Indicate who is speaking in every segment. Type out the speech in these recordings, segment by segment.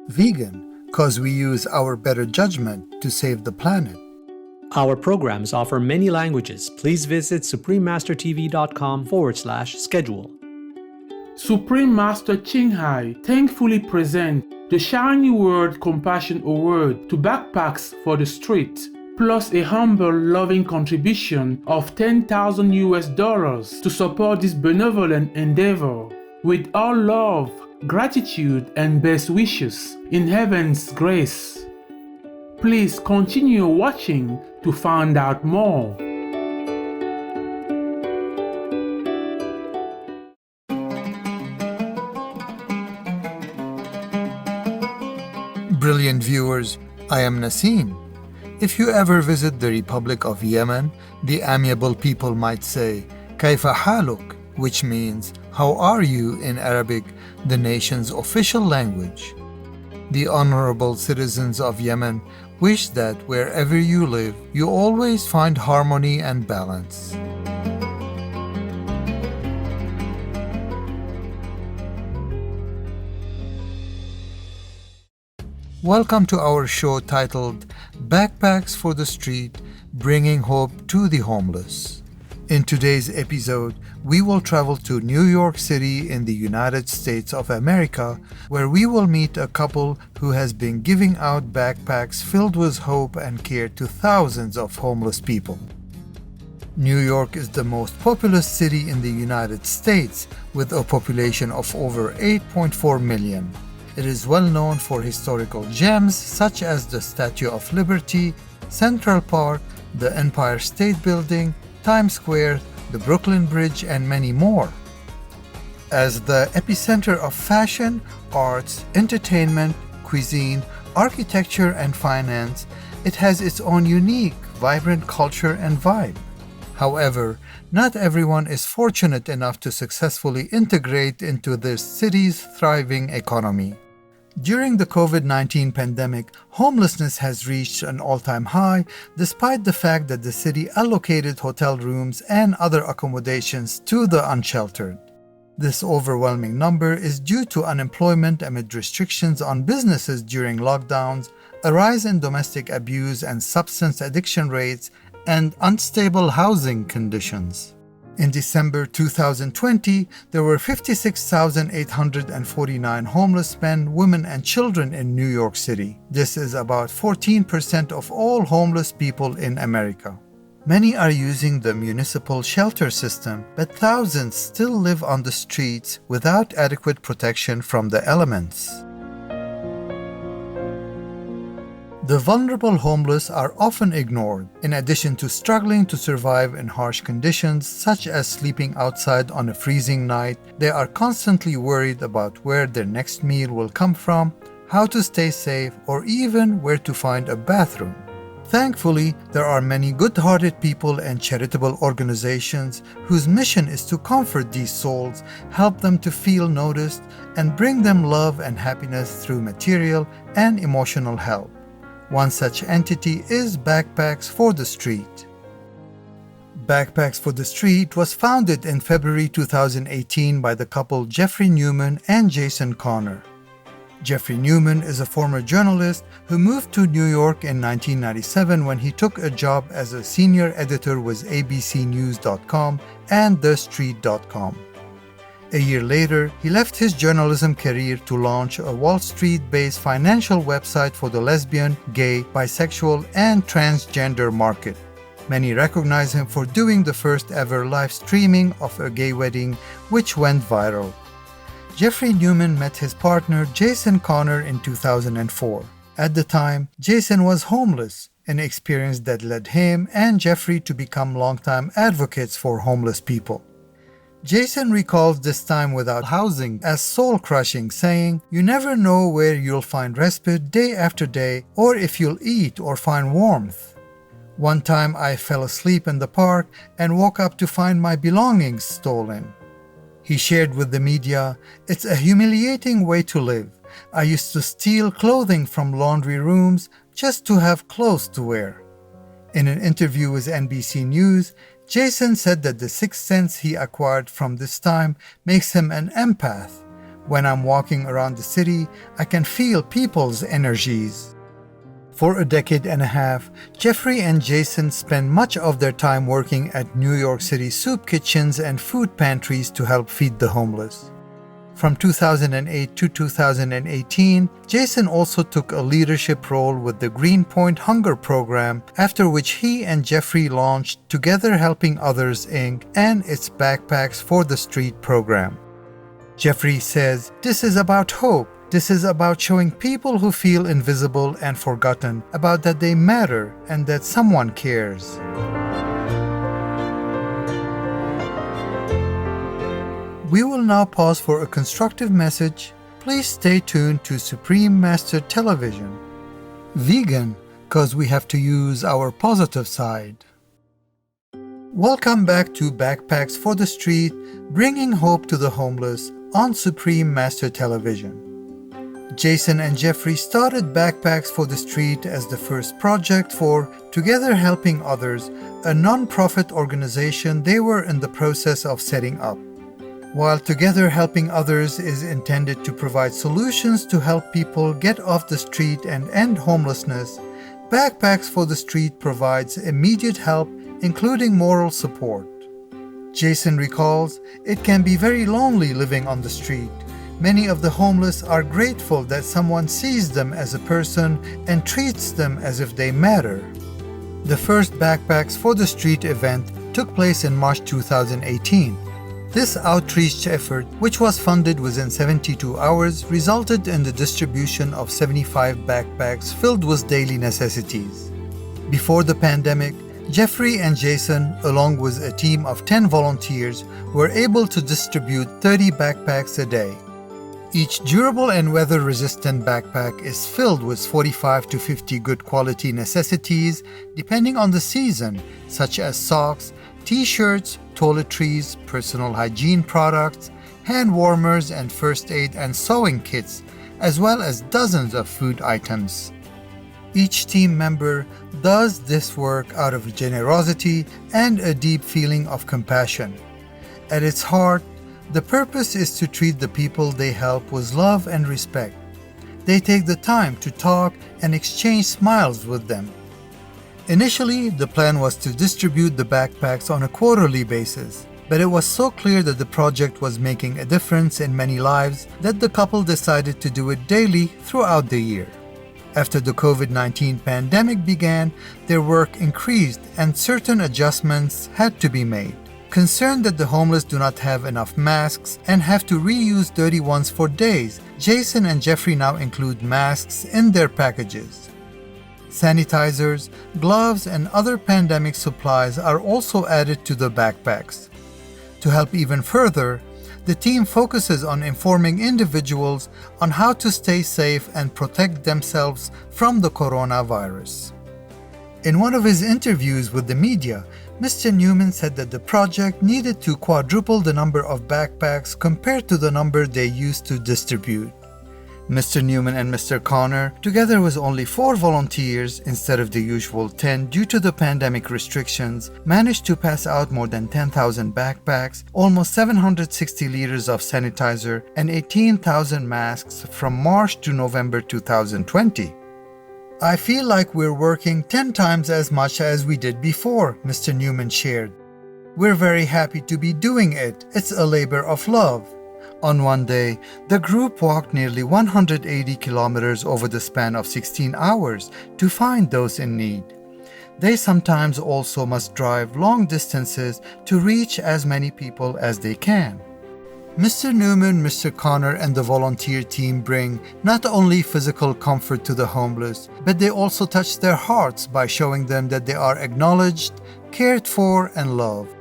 Speaker 1: Vegan, cause we use our better judgment to save the planet.
Speaker 2: Our programs offer many languages. Please visit suprememastertv.com/schedule.
Speaker 3: Supreme Master Qinghai thankfully presents the Shiny World Compassion Award to Backpacks for the Street, plus a humble, loving contribution of $10,000 to support this benevolent endeavor. With all love, gratitude, and best wishes in heaven's grace. Please continue watching to find out more.
Speaker 1: Brilliant viewers, I am Naseem. If you ever visit the Republic of Yemen, the amiable people might say, Kaifa haluk, which means, how are you in Arabic, the nation's official language. The honorable citizens of Yemen wish that wherever you live, you always find harmony and balance. Welcome to our show titled Backpacks for the Street, Bringing Hope to the Homeless. In today's episode, we will travel to New York City in the United States of America, where we will meet a couple who has been giving out backpacks filled with hope and care to thousands of homeless people. New York is the most populous city in the United States, with a population of over 8.4 million. It is well known for historical gems such as the Statue of Liberty, Central Park, the Empire State Building, Times Square, the Brooklyn Bridge, and many more. As the epicenter of fashion, arts, entertainment, cuisine, architecture, and finance, it has its own unique, vibrant culture and vibe. However, not everyone is fortunate enough to successfully integrate into this city's thriving economy. During the COVID-19 pandemic, homelessness has reached an all-time high, despite the fact that the city allocated hotel rooms and other accommodations to the unsheltered. This overwhelming number is due to unemployment amid restrictions on businesses during lockdowns, a rise in domestic abuse and substance addiction rates, and unstable housing conditions. In December 2020, there were 56,849 homeless men, women, and children in New York City. This is about 14% of all homeless people in America. Many are using the municipal shelter system, but thousands still live on the streets without adequate protection from the elements. The vulnerable homeless are often ignored. In addition to struggling to survive in harsh conditions, such as sleeping outside on a freezing night, they are constantly worried about where their next meal will come from, how to stay safe, or even where to find a bathroom. Thankfully, there are many good-hearted people and charitable organizations whose mission is to comfort these souls, help them to feel noticed, and bring them love and happiness through material and emotional help. One such entity is Backpacks for the Street. Backpacks for the Street was founded in February 2018 by the couple Jeffrey Newman and Jason Connor. Jeffrey Newman is a former journalist who moved to New York in 1997 when he took a job as a senior editor with abcnews.com and thestreet.com. A year later, he left his journalism career to launch a Wall Street-based financial website for the lesbian, gay, bisexual, and transgender market. Many recognize him for doing the first ever live streaming of a gay wedding, which went viral. Jeffrey Newman met his partner Jason Connor in 2004. At the time, Jason was homeless, an experience that led him and Jeffrey to become longtime advocates for homeless people. Jason recalls this time without housing as soul-crushing, saying, "You never know where you'll find respite day after day, or if you'll eat or find warmth. One time I fell asleep in the park and woke up to find my belongings stolen." He shared with the media, "It's a humiliating way to live. I used to steal clothing from laundry rooms just to have clothes to wear." In an interview with NBC News, Jason said that the sixth sense he acquired from this time makes him an empath, When I'm walking around the city, I can feel people's energies. For a decade and a half, Jeffrey and Jason spent much of their time working at New York City soup kitchens and food pantries to help feed the homeless. From 2008 to 2018, Jason also took a leadership role with the Greenpoint Hunger Program, after which he and Jeffrey launched Together Helping Others Inc. and its Backpacks for the Street program. Jeffrey says, "This is about hope. This is about showing people who feel invisible and forgotten about that they matter and that someone cares." We will now pause for a constructive message. Please stay tuned to Supreme Master Television. Vegan, cause we have to use our positive side. Welcome back to Backpacks for the Street, bringing hope to the homeless on Supreme Master Television. Jason and Jeffrey started Backpacks for the Street as the first project for Together Helping Others, a non-profit organization they were in the process of setting up. While Together Helping Others is intended to provide solutions to help people get off the street and end homelessness, Backpacks for the Street provides immediate help, including moral support. Jason recalls, "It can be very lonely living on the street. Many of the homeless are grateful that someone sees them as a person and treats them as if they matter." The first Backpacks for the Street event took place in March 2018. This outreach effort, which was funded within 72 hours, resulted in the distribution of 75 backpacks filled with daily necessities. Before the pandemic, Jeffrey and Jason, along with a team of 10 volunteers, were able to distribute 30 backpacks a day. Each durable and weather-resistant backpack is filled with 45 to 50 good quality necessities depending on the season, such as socks, t-shirts, toiletries, personal hygiene products, hand warmers and first aid and sewing kits, as well as dozens of food items. Each team member does this work out of generosity and a deep feeling of compassion. At its heart, the purpose is to treat the people they help with love and respect. They take the time to talk and exchange smiles with them. Initially, the plan was to distribute the backpacks on a quarterly basis, but it was so clear that the project was making a difference in many lives that the couple decided to do it daily throughout the year. After the COVID-19 pandemic began, their work increased and certain adjustments had to be made. Concerned that the homeless do not have enough masks and have to reuse dirty ones for days, Jason and Jeffrey now include masks in their packages. Sanitizers, gloves, and other pandemic supplies are also added to the backpacks. To help even further, the team focuses on informing individuals on how to stay safe and protect themselves from the coronavirus. In one of his interviews with the media, Mr. Newman said that the project needed to quadruple the number of backpacks compared to the number they used to distribute. Mr. Newman and Mr. Connor, together with only 4 volunteers instead of the usual 10 due to the pandemic restrictions, managed to pass out more than 10,000 backpacks, almost 760 liters of sanitizer, and 18,000 masks from March to November 2020. "I feel like we're working 10 times as much as we did before," Mr. Newman shared. "We're very happy to be doing it. It's a labor of love." On one day, the group walked nearly 180 kilometers over the span of 16 hours to find those in need. They sometimes also must drive long distances to reach as many people as they can. Mr. Newman, Mr. Connor, and the volunteer team bring not only physical comfort to the homeless, but they also touch their hearts by showing them that they are acknowledged, cared for, and loved.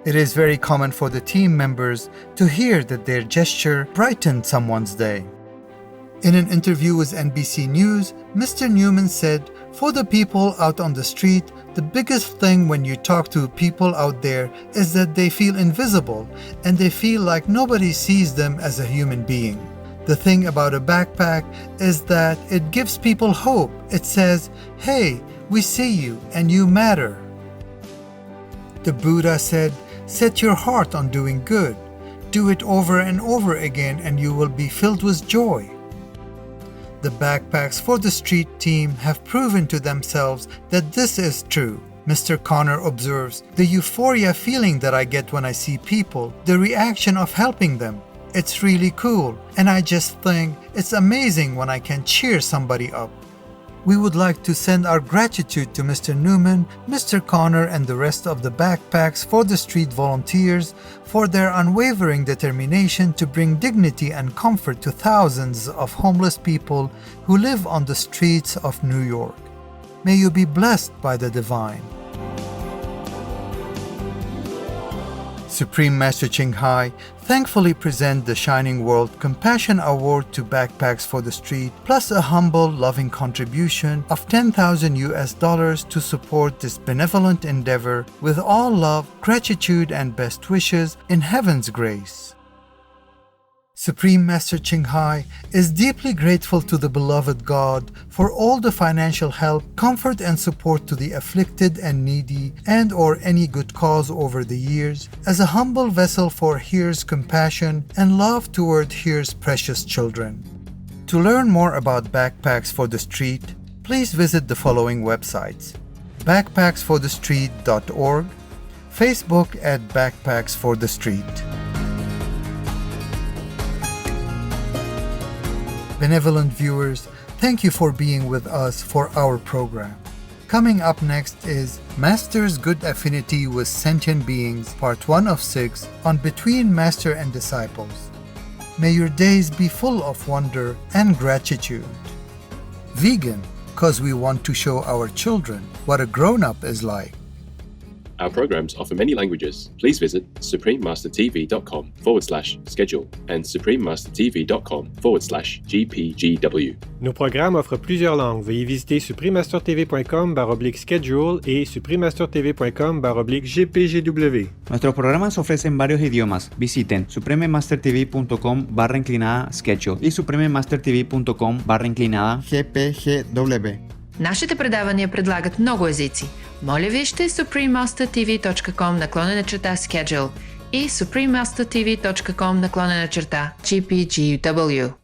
Speaker 1: It is very common for the team members to hear that their gesture brightened someone's day. In an interview with NBC News, Mr. Newman said, "For the people out on the street, the biggest thing when you talk to people out there is that they feel invisible and they feel like nobody sees them as a human being. The thing about a backpack is that it gives people hope. It says, 'Hey, we see you and you matter.'" The Buddha said, "Set your heart on doing good. Do it over and over again and you will be filled with joy. The Backpacks for the Street team have proven to themselves that this is true. Mr. Connor observes, the euphoria feeling that I get when I see people, the reaction of helping them. It's really cool, and I just think it's amazing when I can cheer somebody up. We would like to send our gratitude to Mr. Newman, Mr. Connor, and the rest of the Backpacks for the Street volunteers for their unwavering determination to bring dignity and comfort to thousands of homeless people who live on the streets of New York. May you be blessed by the divine. Supreme Master Ching Hai thankfully present the Shining World Compassion Award to Backpacks for the Street, plus a humble, loving contribution of $10,000 to support this benevolent endeavor with all love, gratitude, and best wishes in Heaven's grace. Supreme Master Ching Hai is deeply grateful to the beloved God for all the financial help, comfort, and support to the afflicted and needy and/or any good cause over the years, as a humble vessel for Here's compassion and love toward Here's precious children. To learn more about Backpacks for the Street, please visit the following websites: backpacksforthestreet.org, Facebook at Backpacks for the Street. Benevolent viewers, thank you for being with us for our program. Coming up next is Master's Good Affinity with Sentient Beings, Part 1 of 6 on Between Master and Disciples. May your days be full of wonder and gratitude. Vegan, 'cause we want to show our children what a grown-up is like.
Speaker 4: Our programs offer many languages. Please visit suprememastertv.com/schedule and suprememastertv.com/GPGW.
Speaker 2: Nos programmes offrent plusieurs langues. Veuillez visiter suprememastertv.com/schedule et suprememastertv.com/GPGW.
Speaker 5: Nuestros programas ofrecen varios idiomas. Visiten suprememastertv.com/schedule и suprememastertv.com/GPGW.
Speaker 6: Нашите предавания предлагат много езици. Моля вижте suprememastertv.com/schedule и suprememastertv.com/GPGW.